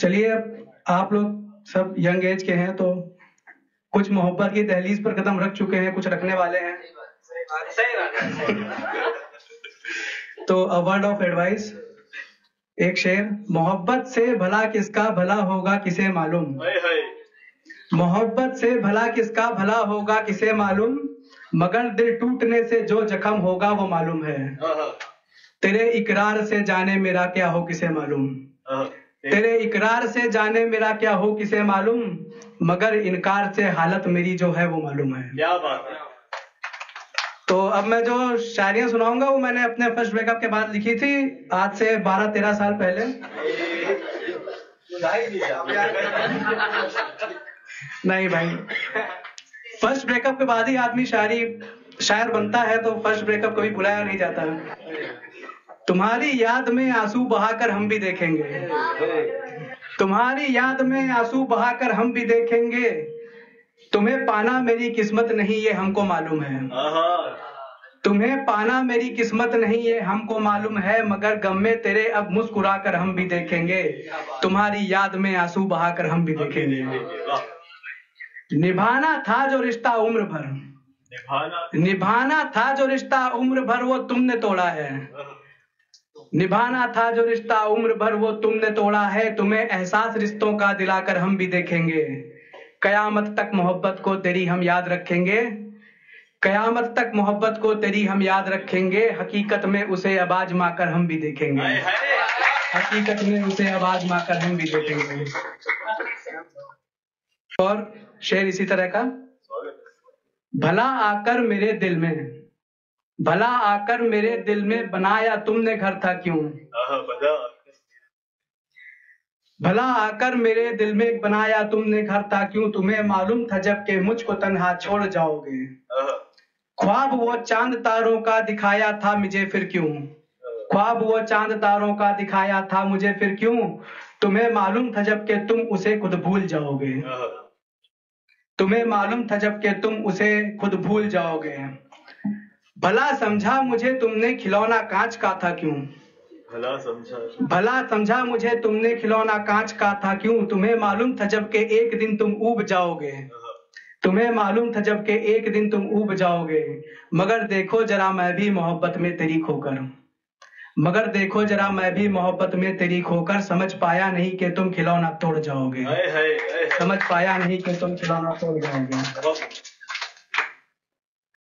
चलिए, आप लोग सब यंग एज के हैं तो कुछ मोहब्बत की दहलीज पर कदम रख चुके हैं, कुछ रखने वाले हैं। तो अ वर्ड ऑफ एडवाइस, एक शेर। मोहब्बत से भला किसका भला होगा किसे मालूम, मोहब्बत से भला किसका भला होगा किसे मालूम, मगर दिल टूटने से जो जख्म होगा वो मालूम है। तेरे इकरार से जाने मेरा क्या हो किसे मालूम, तेरे इकरार से जाने मेरा क्या हो किसे मालूम, मगर इनकार से हालत मेरी जो है वो मालूम है। क्या बात है। तो अब मैं जो शायरियां सुनाऊंगा वो मैंने अपने फर्स्ट ब्रेकअप के बाद लिखी थी, आज से 12-13 साल पहले। नहीं भाई, फर्स्ट ब्रेकअप के बाद ही आदमी शायर बनता है, तो फर्स्ट ब्रेकअप कभी भुलाया नहीं जाता। तुम्हारी याद में आंसू बहाकर हम भी देखेंगे, तुम्हारी याद में आंसू बहाकर हम भी देखेंगे, तुम्हें पाना मेरी किस्मत नहीं ये हमको मालूम है, तुम्हें पाना मेरी किस्मत नहीं ये हमको मालूम है, मगर गम में तेरे अब मुस्कुराकर हम भी देखेंगे, तुम्हारी याद में आंसू बहाकर हम भी देखेंगे। निभाना था जो रिश्ता उम्र भर, निभाना था जो रिश्ता उम्र भर वो तुमने तोड़ा है, निभाना था जो रिश्ता उम्र भर वो तुमने तोड़ा है, तुम्हें एहसास रिश्तों का दिलाकर हम भी देखेंगे, कयामत तक मोहब्बत को तेरी हम याद रखेंगे, कयामत तक मोहब्बत को तेरी हम याद रखेंगे, हकीकत में उसे अब आजमाकर हम भी देखेंगे, हकीकत में उसे अब आजमाकर हम भी देखेंगे। और शेर इसी तरह का। भला आकर मेरे दिल में, भला आकर मेरे दिल में बनाया तुमने घर था क्यों, भला आकर मेरे दिल में बनाया तुमने घर था क्यों, तुम्हें मालूम था जब के मुझको तन्हा छोड़ जाओगे, ख्वाब वो चांद तारों का दिखाया था मुझे फिर क्यों, ख्वाब वो चांद तारों का दिखाया था मुझे फिर क्यों, तुम्हें मालूम था जब के तुम उसे खुद भूल जाओगे, तुम्हें मालूम था जब के तुम उसे खुद भूल जाओगे, भला समझा मुझे तुमने खिलौना कांच का था क्यों, भला समझा मुझे तुमने खिलौना कांच का था क्यों, तुम्हें मालूम था जब के एक दिन तुम ऊब जाओगे, तुम्हें मालूम था जब के एक दिन तुम ऊब जाओगे, मगर देखो जरा मैं भी मोहब्बत में तेरी खोकर, मगर देखो जरा मैं भी मोहब्बत में तेरी खोकर, समझ पाया नहीं कि तुम खिलौना तोड़ जाओगे, समझ पाया नहीं कि तुम खिलौना तोड़ जाओगे।